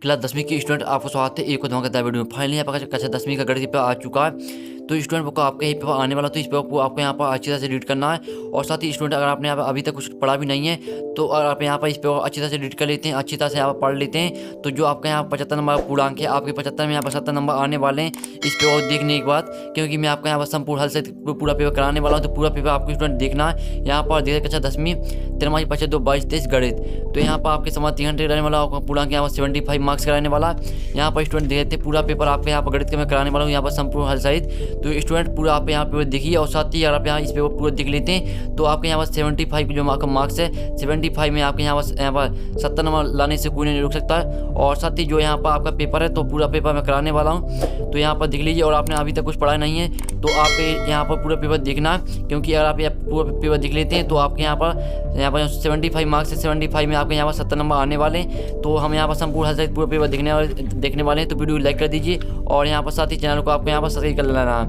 Class 10वीं के student आपको स्वागत है एक और धमाकेदार वीडियो में। फाइनली यहाँ पर कक्षा 10वीं का गणित पेपर आ चुका है। तो स्टूडेंट को आपके ही पेपर आने वाला, तो इस पेपर को आपको यहाँ पर अच्छी तरह से रीड करना है। और साथ ही स्टूडेंट अगर आपने यहाँ पर अभी तक कुछ पढ़ा भी नहीं है तो अगर आप यहाँ पर इस पेपर अच्छी तरह से रीड कर लेते हैं, अच्छी तरह से यहाँ पर पढ़ लेते हैं, तो जो आपका यहाँ 75 नंबर पूर्णांक है, आपके 75 में यहाँ पर 70 नंबर आने वाले हैं इस पेपर को देखने के बाद। क्योंकि मैं आपका यहाँ पर संपूर्ण हल से पूरा पेपर कराने वाला हूँ, तो पूरा पेपर आपको स्टूडेंट देखना है। यहाँ पर देखिए कक्षा 10वीं 13 5 2 22 23 गणित, तो यहाँ पर आपके समाज 3 घंटे रहने वाला, पूर्णांक यहाँ पर 75 मार्क्स कराने वाला। यहाँ पर स्टूडेंट देखते पूरा पेपर आपके यहाँ पर गणित के मैं कराने वाला हूँ यहाँ पर संपूर्ण हल सहित। तो स्टूडेंट पूरा आप यहाँ पेपर देखिए, और साथ ही अगर आप यहाँ इस पेपर पूरा देख लेते हैं तो आपके यहाँ पर 75 जो आपका मार्क्स है, 75 में आपके यहाँ पर 70 नंबर लाने से कोई नहीं रुक सकता है। और साथ ही जो यहाँ पर आपका पेपर है तो पूरा पेपर मैं कराने वाला हूँ, तो यहाँ पर देख लीजिए। और आपने अभी तक कुछ पढ़ा नहीं है तो आप यहाँ पर पूरा पेपर देखना, क्योंकि अगर आप यहाँ पूरा पेपर देख लेते हैं तो आपके यहाँ पर 75 मार्क्स से 75 में आपके यहाँ पर 70 नंबर आने वाले। तो हम यहाँ पर संपूर्ण हल सहित पूरा पेपर देखने वाले हैं। तो वीडियो लाइक कर दीजिए और यहाँ पर साथ ही चैनल को आपको यहाँ पर सब्सक्राइब कर लेना है।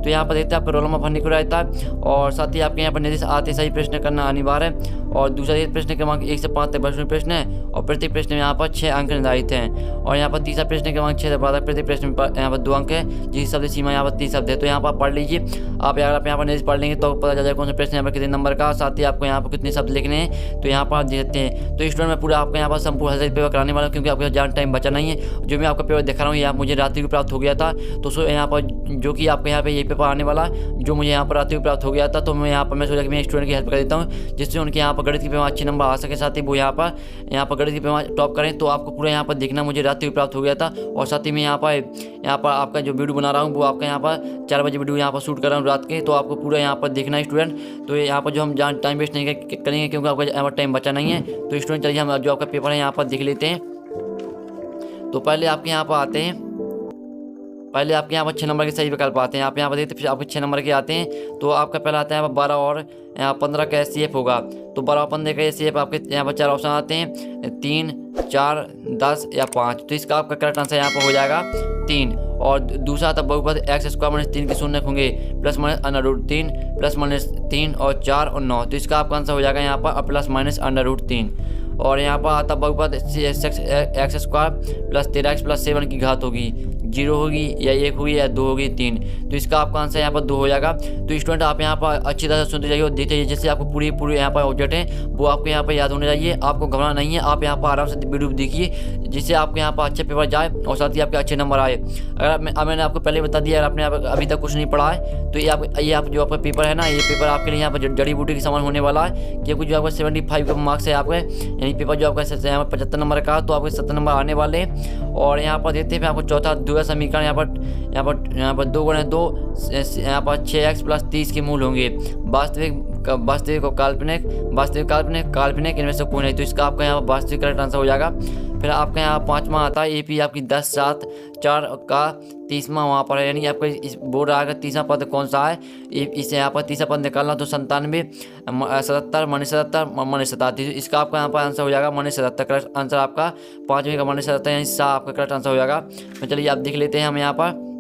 तो यहाँ पर देखते हैं आपका रोल नंबर भरने को रहता है, और साथ ही आपके यहाँ पर निर्देश आते सही प्रश्न करना अनिवार्य है। और दूसरा ये प्रश्न क्रमांक 1 से 5 तक 22 प्रश्न है, और प्रत्येक प्रश्न में यहाँ पर 6 अंक निर्धारित हैं। और यहाँ पर तीसरा प्रश्न क्रमांक 6 से 12 तक प्रत्येक प्रश्न में यहाँ पर 2 अंक है, जिस शब्द सीमा यहाँ पर 30 शब्द है। तो यहाँ पर पढ़ लीजिए। आप अगर आप यहाँ पर निर्देश पढ़ लेंगे तो पता चल जाएगा कौन सा प्रश्न यहाँ पर कितने नंबर का, साथ ही आपको यहाँ पर कितने शब्द लिखने हैं, तो यहाँ पर आप देख सकते हैं। तो स्टूडेंट मैं पूरा आपको यहाँ पर संपूर्ण हल सहित पेपर कराने वाला हूँ, क्योंकि आपको ज़्यादा टाइम बचा नहीं है। जो मैं आपका पेपर दिखा रहा हूँ ये आप मुझे रात्रि को प्राप्त हो गया था, तो सो यहाँ पर जो कि आपके यहाँ पे ये पेपर आने वाला जो मुझे यहाँ पर रात्रि को प्राप्त हो गया था, तो मैं यहाँ पर मैं सोचा कि मैं स्टूडेंट की हेल्प कर देता हूँ, जिससे उनके यहाँ पर गणित के पेपर अच्छे नंबर आ सके, साथ ही वो यहाँ पर गणित के पेपर टॉप करें। तो आपको पूरा यहाँ पर देखना, मुझे रात्रि को प्राप्त हो गया था। और साथ ही मैं यहाँ पर आपका जो वीडियो बना रहा हूँ वो आपका यहाँ पर 4 बजे वीडियो यहाँ पर शूट कर रहा हूँ रात के, तो आपको पूरा यहाँ पर देखना है स्टूडेंट। तो यहाँ पर जो हम टाइम वेस्ट नहीं करेंगे, क्योंकि आपका यहाँ पर टाइम बचा नहीं है। तो स्टूडेंट चलिए हम जो आपका पेपर है यहाँ पर देख लेते हैं। तो पहले आपके यहाँ पर आते हैं, पहले आपके यहाँ पर 6 नंबर के सही विकल्प आते हैं। आप यहाँ पर देखते फिर आपके 6 नंबर के आते हैं। तो आपका पहला आता है यहाँ पर 12 और 15 का एससीएफ होगा। तो 12 और 15 का एससीएफ आपके यहाँ पर 4 ऑप्शन आते हैं, 3 4 10 या 5। तो इसका आपका करेक्ट आंसर यहाँ पर हो जाएगा 3। और दूसरा आता बहुपद x² - 3 के शून्य होंगे +-√3 +-3 और 4 और 9। तो इसका आपका आंसर हो जाएगा यहाँ पर +-√3। और यहाँ पर आता बहुपद x² + 13x + 7 की घात होगी, 0 होगी या 1 होगी या 2 होगी 3। तो इसका आपका आंसर यहाँ पर 2 हो जाएगा। तो स्टूडेंट आप यहाँ पर अच्छी तरह से सुनते जाइए और देखते जाइए, जैसे आपको पूरी यहाँ पर ऑब्जेक्ट है वो आपको यहाँ पर याद होने चाहिए। आपको घबराना नहीं है, आप यहाँ पर आराम से वीडियो देखिए, जिससे आपके यहाँ पर अच्छे पेपर जाए और साथ ही आपके अच्छे नंबर आए। अगर मैंने आपको पहले बता दिया, अगर आपने अभी तक कुछ नहीं पढ़ा है तो ये आप जो आपका पेपर है ना, ये पेपर आपके लिए यहाँ पर जड़ी बूटी के समान होने वाला है। क्योंकि जो आपका 75 का मार्क्स है आपके, यानी पेपर जो आपका यहाँ पर 75 नंबर का, तो आपके 70 नंबर आने वाले हैं। और यहाँ पर देखते हैं आपको चौथा द्विघात समीकरण, यहाँ पर 2 × 2 यहाँ पर 6x + 30 के मूल होंगे, वास्तविक और काल्पनिक, काल्पनिक इनमें से कोई नहीं। तो इसका आपका यहाँ पर वास्तविक करेक्ट आंसर हो जाएगा। फिर आपका यहाँ 5वां आता है एपी आपकी 10 7 4 का 30वां वहाँ पर है, यानी आपका इस बोर्ड आएगा 30वां पद कौन सा है, इसे यहाँ पर 30वां पद निकालना। तो 97 77 -77। इसका आपका यहाँ पर आंसर हो जाएगा -77। करेक्ट आंसर आपका 5वें का -77, यानी सा आपका करेक्ट आंसर हो जाएगा। तो चलिए आप देख लेते हैं। हम यहाँ पर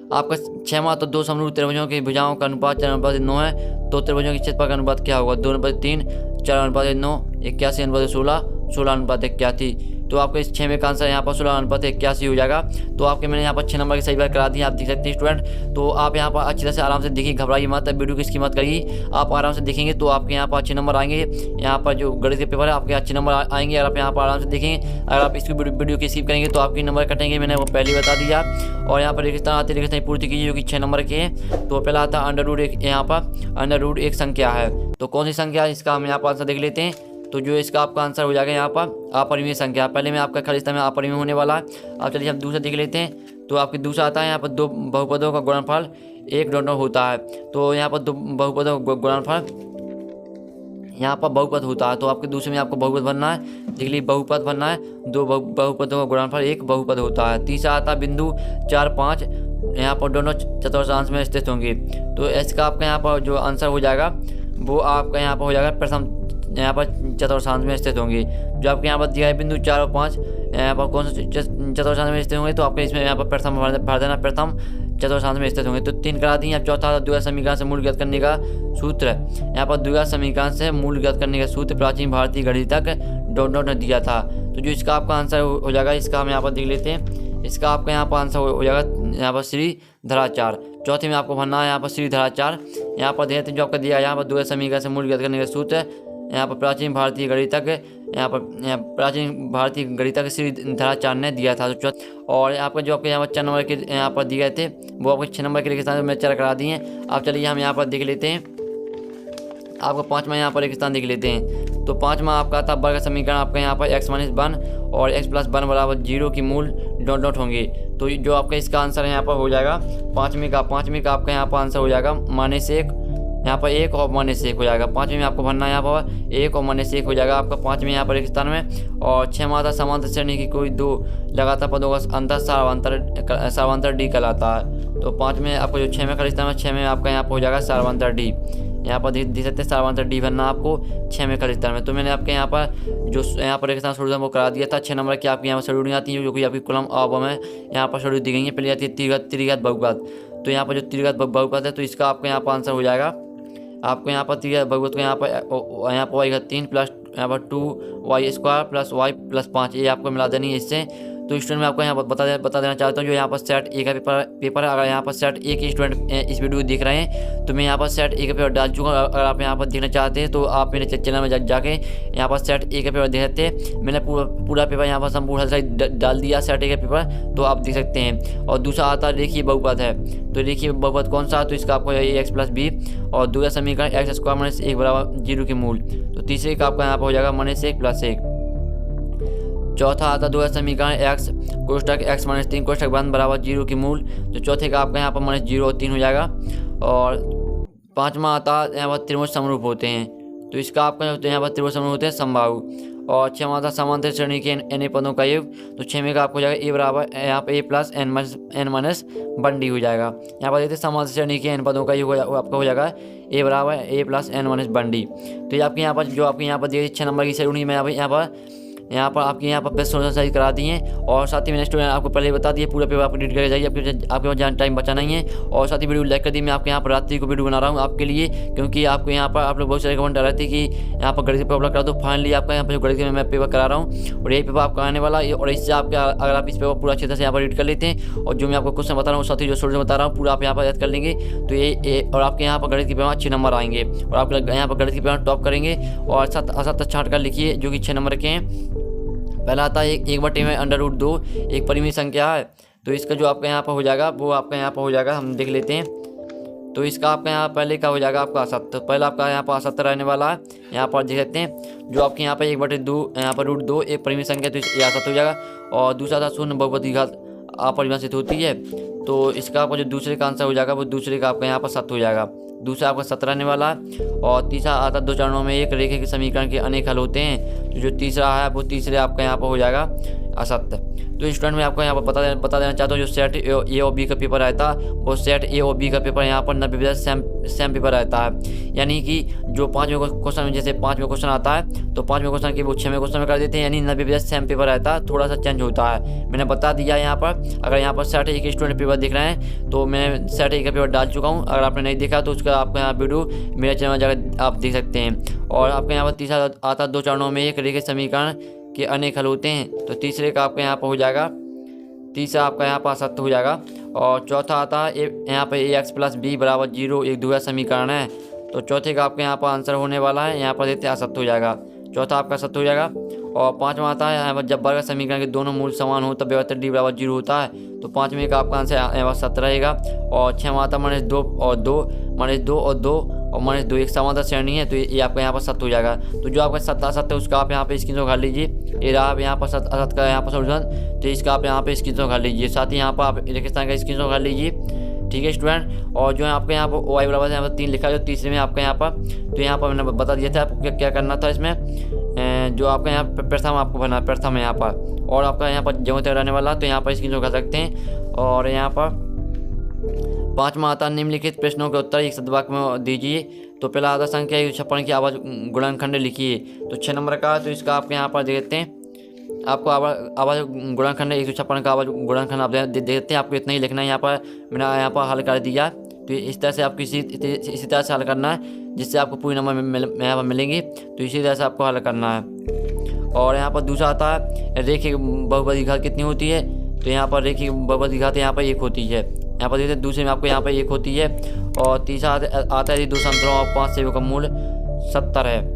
आपका 6वां तो 2 समरूप त्रिभुजों की भुजाओं का अनुपात 4:9 है। तो त्रिभुजों की क्षेत्रफल का अनुपात क्या होगा, 2:3 4:9 81:16 16:81। तो आपका इस 6वें का आंसर यहाँ पर 16:81 हो जाएगा। तो आपके मैंने यहाँ पर 6 नंबर की सही बात करा दी, आप देख सकते हैं स्टूडेंट। तो आप यहाँ पर अच्छी तरह से आराम से देखिए, घबराइए मत, वीडियो की इसकी मत करिए। आप आराम से देखेंगे तो आपके यहाँ पर अच्छे नंबर आएंगे। यहाँ पर जो गणित के पेपर है आपके अच्छे नंबर आएंगे अगर आप यहाँ पर आराम से देखेंगे। अगर आप इसकी वीडियो की स्किप करेंगे तो आपके नंबर कटेंगे, मैंने वो पहले बता दिया। और यहाँ पर रेगिस्तान आते रेगिस्तान पूर्ति कीजिए, जो कि 6 नंबर के हैं। तो पहला आता है √1, यहाँ पर √1 संख्या है। तो कौन सी संख्या है, इसका हम यहाँ पर आंसर देख लेते हैं। तो जो इसका आपका आंसर हो जाएगा यहाँ पर अपरिमेय संख्या। पहले में आपका खाली में अपरिमेय होने वाला है। अब चलिए हम दूसरा देख लेते हैं। तो आपके दूसरा आता है यहाँ पर 2 बहुपदों का गुणनफल 1 होता है। तो यहाँ पर 2 बहुपदों का गुणनफल यहाँ पर बहुपद होता है। तो आपके दूसरे में आपको बहुपद बनना है, देख लीजिए बहुपद बनना है। 2 बहुपदों का गुणनफल 1 बहुपद होता है। तीसरा आता है बिंदु 4 5, यहाँ पर दोनों चतुर्थांश में स्थित होंगे। तो इसका आपका यहाँ पर जो आंसर हो जाएगा वो आपका यहाँ पर हो जाएगा प्रथम यहाँ पर चतुर्थांश में स्थित होंगे। जो आपके यहाँ पर दिया है बिंदु 4 और 5 यहाँ पर कौन सा चतुर्थांश में स्थित होंगे, तो आपके इसमें यहाँ पर प्रथम भर देना, प्रथम चतुर्थांश में स्थित होंगे। तो 3 करा दिए। अब चौथा आता द्विघात समीकरण से मूल ज्ञात करने का सूत्र। यहाँ पर द्विघात समीकरण से मूल ज्ञात करने का सूत्र प्राचीन भारतीय गणित तक डॉट डॉट ने दिया था। तो जो इसका आपका आंसर हो जाएगा, इसका हम यहाँ पर देख लेते हैं। इसका आपका यहाँ पर आंसर हो जाएगा यहाँ पर श्रीधराचार्य। चौथे में आपको भरना है यहाँ पर श्रीधराचार्य। यहाँ पर देते जो आपका दिया यहाँ पर द्विघात समीकरण से मूल ज्ञात करने का सूत्र, यहाँ पर प्राचीन भारतीय गणित तक, यहाँ प्राचीन भारतीय गणित तक श्रीधराचार्य ने दिया था। तो और आपका जो आपके यहाँ पर 4 नंबर के यहाँ पर दिए गए थे वो आपको 6 नंबर के लिखे स्थान में 4 करा दिए। अब चलिए हम यहाँ पर देख लेते हैं। आपको 5वां यहाँ पर एक स्थान देख लेते हैं। तो 5वां आपका था वर्ग समीकरण। आपका यहाँ पर x - 1 और x + 1 बराबर 0 की मूल डॉट डॉट होंगे। तो जो आपका इसका आंसर यहाँ पर हो जाएगा 5वीं का आपका यहाँ पर आंसर हो जाएगा -1, यहाँ पर 1 और -1 हो जाएगा। 5वीं में आपको भरना है यहाँ पर 1 और -1 हो जाएगा आपका 5वीं यहाँ पर एक स्थान में। और 6वां था समांतर श्रेणी की कोई 2 लगातार पदों का अंतर सार्वंतर डी कहलाता है। तो 5 में आपको जो 6 में खाली स्थान में 6 में आपका यहाँ पर हो जाएगा सार्वंतर डी। यहाँ पर देख सकते हैं सार्वंतर डी भरना आपको 6 में खाली स्थान में। तो मैंने आपके यहाँ पर जो यहाँ पर एक स्थान शेड्यूल वो करा दिया था। 6 नंबर की आपकी यहाँ पर शेड्यूल आती है जो कि आपकी कॉलम अब में यहाँ पर शेड्यूल दी गई है। पहले आती है त्रिघात बहुघात। तो यहाँ पर जो त्रिघात बहुघात है तो इसका आपका यहाँ पर आंसर हो जाएगा आपको यहाँ पर त्रिघात बहुघात को यहाँ पर y घात 3 प्लस यहाँ पर 2y² प्लस y प्लस 5 ये आपको मिला देनी है इससे। तो स्टूडेंट मैं आपको यहाँ पर बता देना चाहता हूँ जो यहाँ पर सेट ए का पेपर है। अगर यहाँ पर सेट ए के स्टूडेंट इस वीडियो को देख रहे हैं तो मैं यहाँ पर सेट ए का पेपर डाल चुका हूँ। अगर आप यहाँ पर देखना चाहते हैं तो आप मेरे चैनल में जाके यहाँ पर सेट ए का पेपर देख सकते हैं। मैंने पूरा पेपर यहाँ पर संपूर्ण डाल दिया सेट ए का पेपर, तो आप देख सकते हैं। और दूसरा आता रेखीय बहुपद है। तो रेखीय बहुपद कौन सा है? तो इसका आपको x + b और दूसरा समीकरण x² - 1 बराबर 0 की मूल। तो तीसरे का आपका यहाँ पर हो जाएगा -1 + 1। चौथा आता द्विघात समीकरण x कोष्ठक x - 3 कोष्ठक बंद बराबर 0 की मूल। तो चौथे का आपका यहाँ पर -0 और 3 हो जाएगा। और 5वां आता यहाँ पर त्रिभुज समरूप होते हैं। तो इसका आपका यहाँ पर त्रिभुज समरूप होते हैं समबाहु। और 6वां आता समांतर श्रेणी के n पदों का योग। तो 6वें का आपको हो जाएगा a बराबर यहाँ पर a + n - 1 डी हो जाएगा। यहाँ पर देखते हैं समांतर श्रेणी के n पदों का योग आपका हो जाएगा a बराबर a + n - 1 डी। तो ये आपके यहाँ पर जो आपके यहाँ पर दिए 6 नंबर की शेड्यूल मैं यहाँ पर आपके यहाँ पर बेस्ट सोल्यूशन सही करा दिए। और साथ ही मैंने स्टूडेंट आपको पहले बता दिए पूरा पेपर आप एडिट करके जाइए, आपके पास ज़्यादा टाइम बचा नहीं है। और साथ ही वीडियो लाइक कर दी। मैं आपके यहाँ पर रात्रि को वीडियो बना रहा हूँ आपके लिए, क्योंकि आपको यहाँ पर आप लोग बहुत सारे कमेंट डाल रहे थे कि यहाँ पर गणित पेपर करा दो। फाइनली आपका यहाँ पर जो गणित मैं पेपर करा रहा हूँ और यही पेपर आपका आने वाला है। और इससे आपका अगर आप इस पेपर पूरा अच्छी तरह से यहाँ पर एडिट कर लेते हैं और जो मैं आपको क्वेश्चन बता रहा हूँ साथ ही जो सोल्यूशन बता रहा हूँ पूरा आप यहाँ पर याद कर लेंगे तो ये और आपके यहाँ पर गणित के पेपर अच्छे नंबर आएंगे और आप यहाँ पर गणित के पेपर टॉप करेंगे। और 7 छाट कर लिखिए जो कि 6 नंबर के हैं। पहला आता है 1/2 में √2 एक परिमित संख्या है। तो इसका जो आपका यहाँ पर हो जाएगा वो आपका यहाँ पर हो जाएगा, हम देख लेते हैं। तो इसका आपका यहाँ पहले का हो जाएगा आपका 7। तो पहला आपका यहाँ पर 7 रहने वाला है। यहाँ पर देख सकते हैं जो आपके यहाँ पर 1/2 यहाँ पर √2 एक परिमित संख्या, तो यह 7 हो जाएगा। और दूसरा था शून्य बहुपदी घात अपरिभाषित होती है। तो इसका आपका जो दूसरे का आंसर हो जाएगा वो दूसरे का आपका यहाँ पर 7 हो जाएगा। दूसरा आपका 7 रहने वाला है। और तीसरा आता 2 चरणों में एक रेखे के समीकरण के अनेक हल होते हैं। तो जो तीसरा है वो तीसरे आपका यहाँ पर हो जाएगा असत्य। तो स्टूडेंट मैं आपको यहाँ पर बता देना चाहता हूँ जो सेट ए और बी का पेपर रहता है वो सेट ए और बी का पेपर यहाँ पर 90% सेम पेपर रहता है। यानी कि जो 5वें क्वेश्चन जैसे 5वें क्वेश्चन आता है तो 5वें क्वेश्चन के वो 6वें क्वेश्चन में कर देते हैं, यानी 90% सेम पेपर रहता है, थोड़ा सा चेंज होता है। मैंने बता दिया यहाँ पर। अगर यहाँ पर सेट ए के स्टूडेंट पेपर देख रहे हैं तो मैं सेट ए का पेपर डाल चुका हूँ। अगर आपने नहीं देखा तो उसका आपको यहाँ वीडियो मेरे चैनल में जाकर आप देख सकते हैं। और आपके यहाँ पर तीसरा आता 2 चरणों में एक रेखे समीकरण के अनेक हल होते हैं। तो तीसरे का आपका यहाँ पर हो जाएगा, तीसरा आपका यहाँ पर असत्य हो जाएगा। और चौथा आता है यहाँ पर ax + b बराबर 0 एक द्विघात समीकरण है। तो चौथे का आपका यहाँ पर आंसर होने वाला है, यहाँ पर देते हैं असत्य हो जाएगा। चौथा आपका सत्य हो जाएगा। और 5वां आता है यहाँ पर जब वर्ग समीकरण के दोनों मूल समान हो तब व्यवतर d बराबर 0 होता है। तो 5वें का आपका आंसर यहाँ पर सत्य रहेगा। और 6वां आता -2 और 2 -2 और 2 और -2 एक समांतर श्रेणी है। तो ये आपका यहाँ पर सत्य हो जाएगा। तो जो आपका सत्य उसका आप यहाँ पे स्क्रीनशॉट कर लीजिए। ये रहा आप यहाँ पर असत्य का यहाँ पर सोल्यूशन, तो इसका आप यहाँ पे स्क्रीनशॉट कर लीजिए। साथ ही यहाँ पर आप रेगिस्तान का स्क्रीनशॉट कर लीजिए, ठीक है स्टूडेंट। और जो है आपके यहाँ पर y बराबर यहाँ पर 3 लिखा है जो तीसरे में आपका यहाँ पर, तो यहाँ पर मैंने बता दिया था आपको क्या करना था इसमें। जो आपका यहाँ प्रथम आपको भरना प्रथम है यहाँ पर। और आपका यहाँ पर जो तक रहने वाला तो यहाँ पर स्क्रीनशॉट कर सकते हैं। और यहाँ पर 5वां आता निम्नलिखित प्रश्नों के उत्तर एक शब्दवाक्य में दीजिए। तो पहला आता संख्या 56 की आवाज़ गुणनखंड लिखिए। तो 6 नंबर का तो इसका आपके यहाँ पर देखते हैं आपको आवाज गुणनखंड 156 का आवाज गुणनखंड आप देखते हैं। आपको इतना ही लिखना है। यहाँ पर मैंने यहाँ पर हल कर दिया। तो इस तरह से आपको इसी तरह से हल करना है, जिससे आपको पूरी नंबर यहाँ पर मिलेंगी। तो इसी तरह से आपको हल करना है। और यहाँ पर दूसरा आता है रेखीय बहुपद की घात कितनी होती है। तो यहाँ पर रेखीय बहुपद की घात यहाँ पर 1 होती है। यहाँ पर देखते हैं दूसरे में आपको यहाँ पर 1 होती है। और तीसरा आता है 2 संतरों और 5 सेबों का मूल 70 है।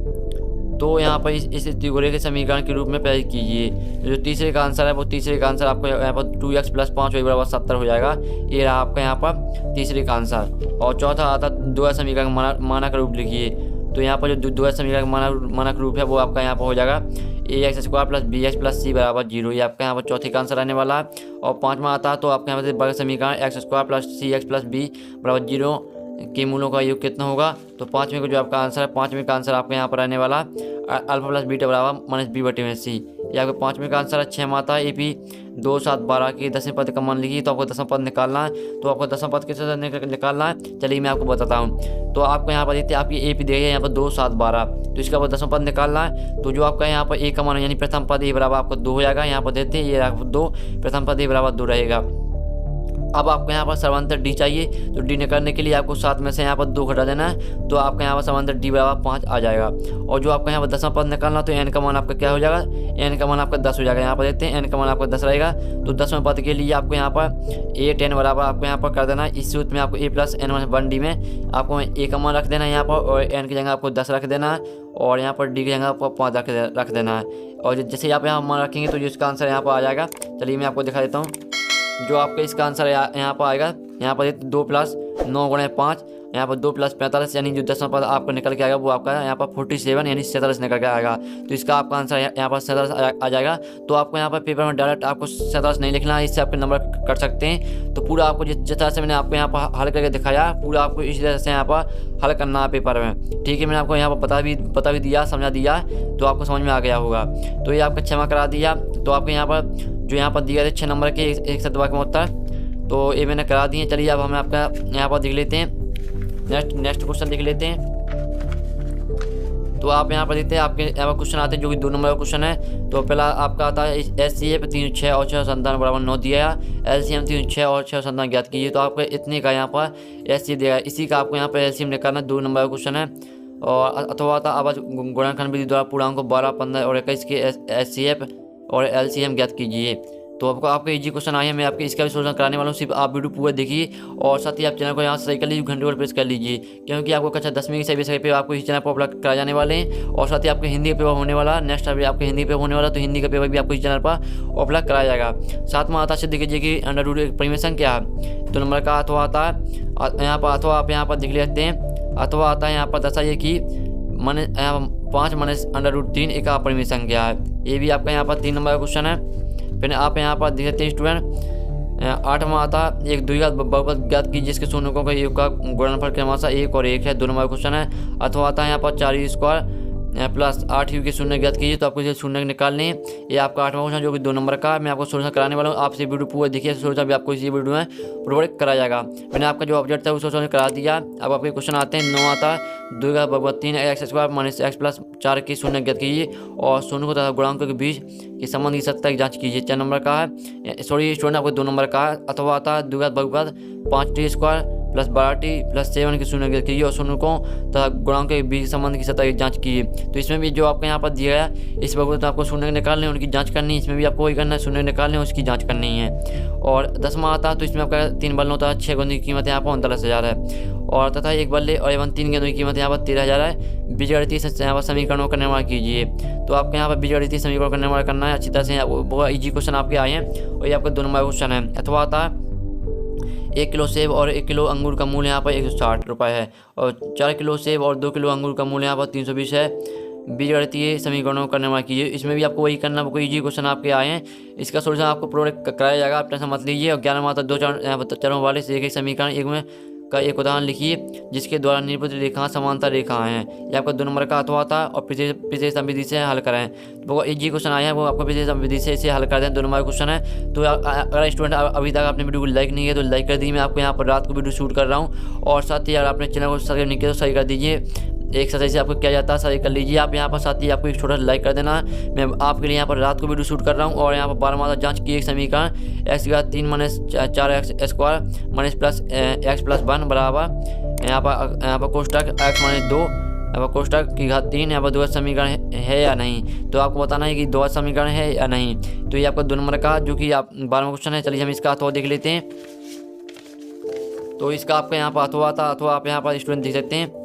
तो यहाँ पर इस त्रिकोणीय के समीकरण के रूप में प्रयोग कीजिए। जो तीसरे का आंसर है वो तीसरे का आंसर आपको यहाँ पर 2x + 5y = 70 हो जाएगा। ये रहा आपका यहाँ पर तीसरे का आंसर। और चौथा आता द्वय समीकरण का मानक रूप लिखिए। तो यहाँ पर जो द्वय समीकरण का मानक रूप है वो आपका यहाँ पर हो जाएगा ax² + bx + c = 0। ये आपका यहाँ पर चौथे का आंसर आने वाला है। और पाँचवा आता है तो आपके यहाँ पर वर्ग समीकरण x² + cx + b = 0 के मूलों का योग कितना होगा। तो पाँचवें का जो आपका आंसर है, पाँचवें का आंसर आपका यहाँ पर आने वाला α + β = -b/c। ये आपके पाँचवें का आंसर है। 6 माता AP 2 7 12 के 10वें पद का मान लिखिए। तो आपको 10वां पद निकालना है। तो आपको 10वां पद किस निकालना है, चलिए मैं आपको बताता हूँ। तो आपको यहाँ पर देखते हैं आपकी AP दी है यहाँ पर 2 7 12। तो इसका 10वां पद निकालना है। तो जो आपका यहाँ पर A का मान यानी प्रथम पद A बराबर आपको 2 हो जाएगा। यहाँ पर देते हैं ये 2, प्रथम पद A बराबर 2 रहेगा। अब आपको यहाँ पर समांतर D चाहिए। तो D निकालने के लिए आपको 7 में से यहाँ पर 2 घटा देना है। तो आपका यहाँ पर समांतर D बराबर 5 आ जाएगा। और जो आपका यहाँ पर 10वां पद निकालना, तो n का मान आपका क्या हो जाएगा, n का मान आपका 10 हो जाएगा। यहाँ पर देखते हैं n का मान आपका 10 रहेगा। तो 10वें पद के लिए आपको यहाँ पर a10 बराबर आपको यहाँ पर कर देना है। इस सूत्र में आपको a + n-1d में आपको a का मान रख देना है यहाँ पर, और n की जगह आपको 10 रख देना है, और यहाँ पर d की जगह आपको 5 रख देना है। और जैसे आप यहाँ मान रखेंगे तो जिसका आंसर यहाँ पर आ जाएगा। चलिए मैं आपको दिखा देता हूँ। जो आपका इसका आंसर यहाँ पर आएगा, यहाँ पर 2 + 9 × 5, यहाँ पर 2 + 45, यानी जो 10वां पद आपको निकल के आएगा वो आपका यहाँ पर 47 यानी 47 निकल के आएगा। तो इसका आपका आंसर यहाँ पर 47 आ जाएगा। तो आपको यहाँ पर पेपर में डायरेक्ट आपको 47 नहीं लिखना है, इससे आपके नंबर कर सकते हैं। तो पूरा आपको जिस तरह से मैंने आपको यहाँ पर हल करके दिखाया, पूरा आपको इसी तरह से यहाँ पर हल करना है पेपर में। ठीक है, मैंने आपको यहाँ पर बता भी दिया, समझा दिया, तो आपको समझ में आ गया होगा। तो ये आपका क्षमा करा दिया। तो आपको यहाँ पर जो यहाँ पर दिया थे 6 नंबर के 1 सदवा के उत्तर, तो ये मैंने करा दिए। चलिए अब हमें आपका यहाँ पर देख लेते हैं, नेक्स्ट क्वेश्चन देख लेते हैं। तो आप यहाँ पर देखते हैं आपके यहाँ पर क्वेश्चन आते हैं जो कि 2 नंबर का क्वेश्चन है। तो पहला आपका आता है SCF 3 6 और 6 संतान = 9 दिया है। LCM 3 6 और 6 संतान ज्ञात कीजिए। तो आपको इतने का यहाँ पर SC दिया है, इसी का आपको यहाँ पर LCM निकालना 2 नंबर का क्वेश्चन है। और अथवा आता आवाज गुणनखंड विधि द्वारा पूर्णांकों 12 15 और 21 के SCF और LCM ज्ञात कीजिए। तो आपको इजी क्वेश्चन आए हैं, मैं आपके इसका भी सोल्यूशन कराने वाला हूँ। सिर्फ आप वीडियो पूरा देखिए और साथ ही आप चैनल को यहाँ से सही कर लीजिए, घंटे पर प्रेस कर लीजिए, क्योंकि आपको कक्षा 10वीं की सभी पेपर आपको इस चैनल पर अपलोड कराए जाने वाले हैं। और साथ ही आपके हिंदी का पेपर होने वाला, नेक्स्ट अभी आपके हिंदी पेपर होने वाला, तो हिंदी का पेपर भी आपको इस चैनल पर अपलोड कराया जाएगा। साथ में आता सिद्ध कीजिए कि √1 परिमेशन क्या है। तो नंबर का अथवा आता है यहाँ पर, अथवा आप यहाँ पर देख लेते हैं। अथवा आता है यहाँ पर दर्शाइए कि 5 - √3 एक परिमेशन क्या है। ये भी आपका यहाँ पर 3 नंबर का क्वेश्चन है। फिर आप यहाँ पर देख सकते हैं स्टूडेंट 8वां आता है एक द्विघात बहुपद ज्ञात कीजिए जिसके शून्यकों का योग का गुणनफल क्रमशः 1 और 1 है। 2 नंबर का क्वेश्चन है। अथवा आता है यहाँ पर 4u² + 8u के शून्य ज्ञात कीजिए। तो आपको इसे शून्य निकालने हैं। ये आपका 8वां क्वेश्चन जो कि 2 नंबर का मैं आपको सोल्यूशन कराने वाला हूँ। आपसे वीडियो पूरा देखिए, सोल्यूशन भी आपको इसी वीडियो में प्रोवाइड कराया जाएगा। मैंने आपका जो ऑब्जेक्ट था वो सोल्यूशन करा दिया। अब आपके क्वेश्चन आते हैं 9 आता है द्विघात बहुपद 3 x² - x + 4 के शून्य ज्ञात कीजिए और शून्य तथा गुणांकों के बीच के संबंध की सत्ता की जाँच कीजिए। 4 नंबर का है, सॉरी स्टूडेंट आपको 2 नंबर का है। अथवा आता है द्विघात बहुपद 5t² + 12t + 7 के शून्य ज्ञात कीजिए और शून्यकों तथा गुणांकों के बीच संबंध की सत्ता की जाँच कीजिए। तो इसमें भी जो आपको यहाँ पर दिया है, इस बहुपद में आपको शून्य निकालने उनकी जाँच करनी है। इसमें भी आपको वही करना है, शून्य निकालने उसकी जाँच करनी है। और 10वां आता है तो इसमें आपका 3 बल्ले होता है, 6 गेंदों की कीमत यहाँ पर 39,000 है। और तथा 1 बल्ले और एवं 3 गेंदों की कीमत यहाँ पर 13,000 है। बीजगणितीय यहाँ पर समीकरणों का निर्माण कीजिए। तो आपको यहाँ पर बीजगणितीय समीकरणों का निर्माण करना है अच्छी तरह से। बहुत ईजी क्वेश्चन आपके आए हैं और ये आपका 2 नंबर क्वेश्चन है। अथवा आता है 1 किलो सेब और 1 किलो अंगूर का मूल्य यहाँ पर 160 रुपये है। और 4 किलो सेब और 2 किलो अंगूर का मूल्य यहाँ पर 320 है। बीजगणितीय समीकरणों का निर्माण कीजिए। इसमें भी आपको वही करना, कोई इजी क्वेश्चन आपके आए हैं। इसका सोल्यूशन आपको प्रोवाइड कराया जाएगा, आप टेंशन मत लीजिए। और 11वां आता 2 चरों वाले से एक समीकरण एक में का एक उदाहरण लिखिए जिसके द्वारा निरूपित रेखा समांतर रेखा है। ये आपका 2 नंबर का अथवा था और पिछले विधि से हल करें। वो इजी क्वेश्चन आए हैं, वो आपको पिछले विधि से इसे हल कर दें। 2 नंबर क्वेश्चन है। तो अगर स्टूडेंट अभी तक आपने वीडियो को लाइक नहीं किया तो लाइक कर दीजिए। मैं आपको यहाँ पर रात को वीडियो शूट कर रहा हूँ। और साथ ही अगर आपने चैनल को सब्सक्राइब नहीं किया तो सही कर दीजिए। एक्सरसाइज आपको किया जाता है, सारी कर लीजिए आप यहाँ पर। साथ ही आपको एक छोटा लाइक कर देना। मैं आपके लिए यहाँ पर रात को वीडियो शूट कर रहा हूँ। और यहाँ पर बारहमासा जांच की एक समीकरण x की घात 3 minus 4x square minus plus x plus 1 बराबर यहाँ पर कोष्टक x माइनस 2 यहाँ पर कोष्टक की घात 3 यहाँ पर द्विघात समीकरण है या नहीं। तो आपको बताना है कि द्विघात समीकरण है या नहीं। तो ये आपका 2 नंबर का जो कि आप 12वां क्वेश्चन है। चलिए हम इसका अथवा देख लेते हैं। तो इसका आपका यहाँ पर अथवा आता, अथवा आप यहाँ पर स्टूडेंट देख सकते हैं।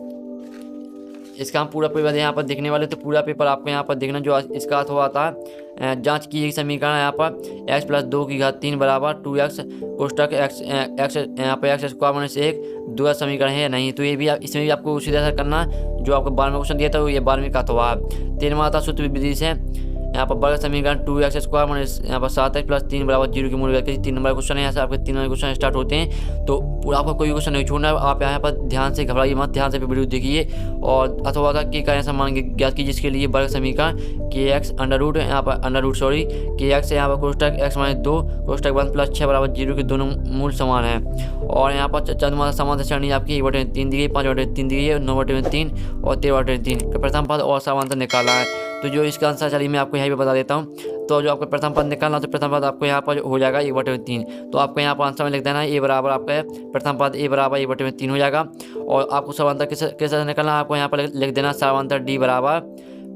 इसका हम पूरा पेपर यहाँ पर देखने वाले, तो पूरा पेपर आपको यहाँ पर देखना। जो इसका अथवा आता है जांच की एक समीकरण यहाँ पर x प्लस 2 की घात 3 बराबर 2x कोष्टक x यहाँ पर x स्क्वायर माइनस 1 द्विघात समीकरण है या नहीं। तो ये भी इसमें भी आपको उसी तरह से करना जो आपको 12वां क्वेश्चन दिया था, वो ये 12वीं का अथवा है। 13वां आता सूत्र विधि से यहाँ पर वर्ग समीकरण 2x स्क्वायर माइनस यहाँ पर 7x प्लस 3 बराबर 0 की मूल करके 3 नंबर क्वेश्चन है। यहाँ से आपके 3 नंबर क्वेश्चन स्टार्ट होते हैं। तो पूरा आपको कोई क्वेश्चन नहीं छोड़ना है। आप यहाँ पर ध्यान से घबराइए मत, ध्यान से वीडियो देखिए। और अथवा का के का ऐसा मान के ज्ञात की जिसके लिए वर्ग समीकरण के एक्स अंडर रूट यहाँ पर के एक्स यहाँ पर कोष्टक x माइनस 2 कोष्टक 1 प्लस 6 बराबर 0 के दोनों मूल समान है। और यहाँ पर चंद्रमा समांतर श्रेणी आपकी 1/3 दी गई, 5/3 दी गई है, 9/3 और 13/3 का प्रथम पद और समांतर निकाला है। तो जो इसका आंसर चलिए मैं आपको यहीं पे बता देता हूँ। तो जो आपका प्रथम पद निकालना, तो प्रथम पद आपको यहाँ पर हो जाएगा 1/3। तो आपको यहाँ पर आंसर में लिख देना है a बराबर आपका प्रथम पद a बराबर 1/3 हो जाएगा। और आपको समांतर किस निकालना है, आपको यहाँ पर लिख देना समांतर d बराबर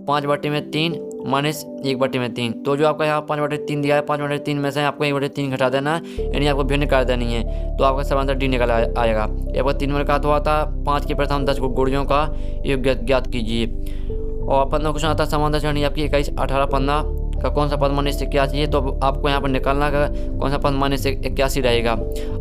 5/3 माइनस 1/3। तो जो आपका यहाँ 5/3 दिया है, 5/3 में से आपको 1/3 घटा देना है, यानी आपको भिन्न कर देनी है। तो आपका समांतर डी निकल आएगा। ये आपका 3 नंबर का तो आता 5 के प्रथम 10 गुणजों का योग ज्ञात कीजिए। और 15 क्वेश्चन आता है समांतर श्रेणी आपकी 21, 18, 15 का कौन सा पद माइनस 81 है। तो आपको यहाँ पर निकालना का कौन सा पद माइनस 81 रहेगा।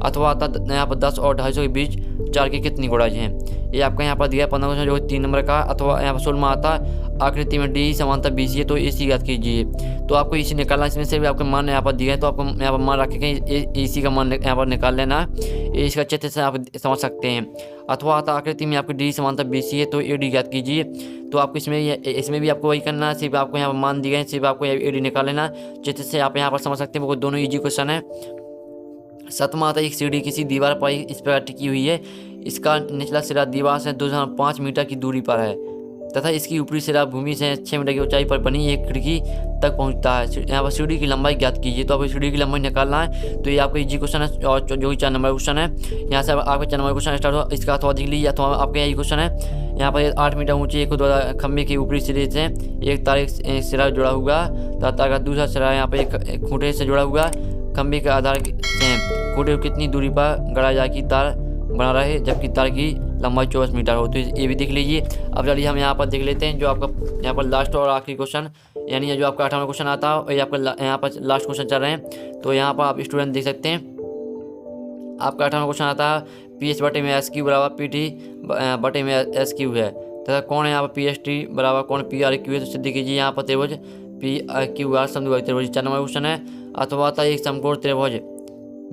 अथवा आता यहाँ पर 10 और 250 के बीच 4 की कितनी गुणाज हैं। ये आपका यहाँ पर दिया है 15 क्वेश्चन जो 3 नंबर का। अथवा यहाँ पर 16 आता है आकृति में डी समांतर BC है, तो इसी ज्ञात कीजिए। तो आपको इसी निकालना, इसमें से भी आपके मान यहाँ पर दिया है। तो आपको यहाँ पर मान रखेंगे, इसी का मान यहाँ पर निकाल लेना। इसका चित्र से आप समझ सकते हैं। अथवा आता आकृति में आपकी डी समांतर BC है, तो AD ज्ञात कीजिए। तो आपको इसमें भी आपको वही करना है, सिर्फ आपको यहाँ पर मान दिए गए, सिर्फ आपको AD निकाल लेना। चित्र से आप यहाँ पर समझ सकते हैं, वो दोनों ईजी क्वेश्चन है। 7वां आता है एक सीढ़ी किसी दीवार पर इस प्रकार टिकी हुई है। इसका निचला सिरा दीवार से 2.5 मीटर की दूरी पर है तथा इसकी ऊपरी सिरा भूमि से 6 मीटर की ऊंचाई पर बनी एक खिड़की तक पहुंचता है। यहाँ पर सीढ़ी की लंबाई ज्ञात कीजिए। तो आपको सीढ़ी की लंबाई निकालना है। तो ये आपका इजी क्वेश्चन है और जो कि 4 नंबर क्वेश्चन है। यहाँ से आपका 4 नंबर क्वेश्चन स्टार्ट हो, इसका अथवा देख लीजिए। अथवा आपका यही क्वेश्चन है। यहाँ पर 8 मीटर ऊंचे एक खंभे के ऊपरी सिरे से एक तार एक सिरा जुड़ा हुआ तथा तार का दूसरा सिरा यहाँ पर एक खूंटे से जुड़ा हुआ खंभे के आधार से खूंटे को कितनी दूरी पर गड़ा जाए कि तार बना रहे जबकि तार की लंबाई 24 मीटर हो। तो ये भी देख लीजिए। अब चलिए हम यहाँ पर देख लेते हैं जो आपका यहाँ पर लास्ट और आखिरी क्वेश्चन, यानी जो आपका 18वां क्वेश्चन आता है, ये आपका यहाँ पर लास्ट क्वेश्चन चल रहे हैं। तो यहाँ पर आप स्टूडेंट देख सकते हैं। आपका 18वां क्वेश्चन आता है PH बटे में SQ बराबर PT बटे में SQ है तथा कौन है यहाँ पर PST बराबर कौन PRQ है। तो सिद्ध कीजिए यहाँ पर त्रिभुज PQR समद्विबाहु त्रिभुज। 4 नंबर क्वेश्चन है। अथवा था एक समकोण त्रिभुज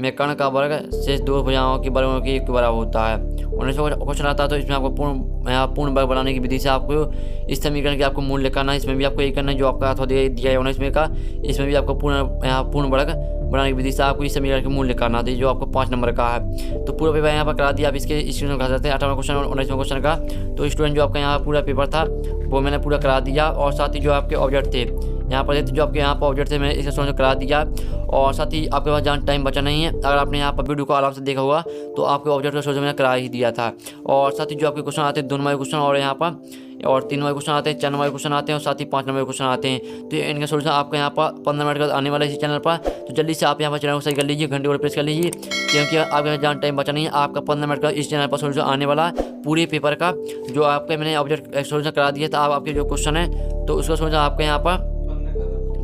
में कर्ण का वर्ग शेष 2 भुजाओं की वर्गों की एक बराबर होता है। 19वां क्वेश्चन आता है। तो इसमें आपको पूर्ण वर्ग बनाने की विधि से आपको इस समीकरण के आपको मूल्य निकालना है। इसमें भी आपको यही करना है जो आपका अथवा दिया है 19वें का। इसमें भी आपको पूर्ण वर्ग बनाने की विधि से आपको इस समीकरण के मूल्य निकालना है जो आपको 5 नंबर का है। तो पूरा पेपर यहाँ पर करा दिया। आप इसके स्क्रीन में सकते हैं 18वां क्वेश्चन और 19वां क्वेश्चन का। तो स्टूडेंट जो आपका यहाँ पूरा पेपर था वो मैंने पूरा करा दिया। और साथ ही जो आपके ऑब्जेक्ट थे यहाँ पर जो आपके यहाँ पर ऑब्जेक्ट थे मैंने इसका सोल्यूशन करा दिया। और साथ ही आपके पास जहाँ टाइम बचा नहीं है, अगर आपने यहाँ पर वीडियो को आराम से देखा हुआ तो आपके ऑब्जेक्ट का सोल्यूशन मैंने करा ही दिया था। और साथ ही जो आपके क्वेश्चन आते हैं 2 नंबर क्वेश्चन और यहाँ पर और 3 नंबर क्वेश्चन आते हैं, 4 नंबर क्वेश्चन आते हैं और साथ ही 5 नंबर क्वेश्चन आते हैं। तो इनका सोल्यूशन आपका यहाँ पर 15 मिनट का आने वाला है इसी चैनल पर। तो जल्दी से आप यहाँ पर चैनल को सही कर लीजिए, घंटे को प्रेस कर लीजिए, क्योंकि आपके जहाँ टाइम बचा नहीं है आपका 15 मिनट का इस चैनल पर सोल्यूशन आने वाला पूरे पेपर का। जो आपके मैंने ऑब्जेक्ट सोल्यूशन करा दिया था, आपके जो क्वेश्चन है तो उसका सोल्यूशन आपके यहाँ पर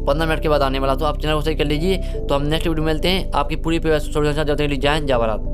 15 मिनट के बाद आने वाला। तो आप चैनल को सही कर लीजिए। तो हम नेक्स्ट वीडियो में मिलते हैं। आपकी पूरी सोल्यूशन जब तक ली जाए। जय भारत।